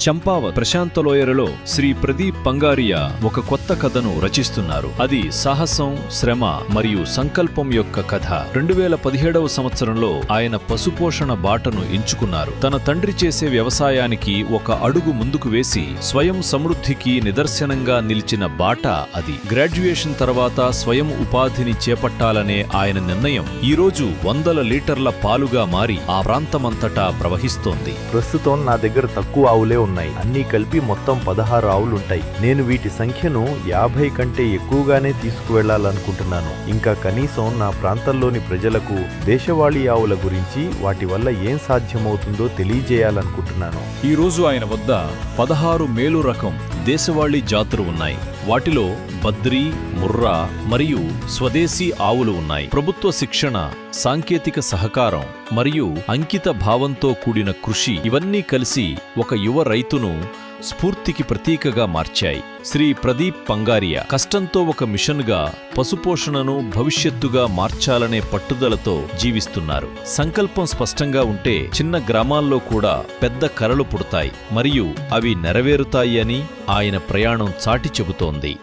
చంపావత్ ప్రశాంతలోయరలో శ్రీ ప్రదీప్ పంగారియా ఒక కొత్త కథను రచిస్తున్నారు. అది సాహసం, శ్రమ మరియు సంకల్పం యొక్క కథ. 2017వ సంవత్సరంలో ఆయన పశుపోషణ బాటను ఎంచుకున్నారు. తన తండ్రి చేసే వ్యవసాయానికి ఒక అడుగు ముందుకు వేసి స్వయం సమృద్ధికి నిదర్శనంగా నిలిచిన బాట అది. గ్రాడ్యుయేషన్ తర్వాత స్వయం ఉపాధిని చేపట్టాలనే ఆయన నిర్ణయం ఈరోజు 100 లీటర్ల పాలుగా మారి ఆ ప్రాంతమంతటా ప్రవహిస్తోంది. ప్రస్తుతం నా దగ్గర తక్కువ ఆవులే ఉన్నాయి. అన్నీ కలిపి మొత్తం 16 ఆవులుంటాయి. నేను వీటి సంఖ్యను 50 కంటే ఎక్కువగానే తీసుకువెళ్లాలనుకుంటున్నాను. ఇంకా కనీసం నా ప్రాంతంలోని ప్రజలకు దేశవాళీ ఆవుల గురించి, వాటి వల్ల ఏం సాధ్యమవుతుందో తెలియజేయాలనుకుంటున్నాను. ఈ రోజు ఆయన వద్ద 16 మేలు రకం దేశవాళీ జాతులు ఉన్నాయి. వాటిలో బద్రీ, ముర్రా మరియు స్వదేశీ ఆవులు ఉన్నాయి. ప్రభుత్వ శిక్షణ, సాంకేతిక సహకారం మరియు అంకిత భావంతో కూడిన కృషి ఇవన్నీ కలిసి ఒక యువ రైతును స్ఫూర్తికి ప్రతీకగా మార్చాయి. శ్రీ ప్రదీప్ పంగారియా కష్టంతో ఒక మిషన్గా పశుపోషణను భవిష్యత్తుగా మార్చాలనే పట్టుదలతో జీవిస్తున్నారు. సంకల్పం స్పష్టంగా ఉంటే చిన్న గ్రామాల్లో కూడా పెద్ద కలలు పుడతాయి మరియు అవి నెరవేరుతాయి అని ఆయన ప్రయాణం చాటి చెబుతోంది.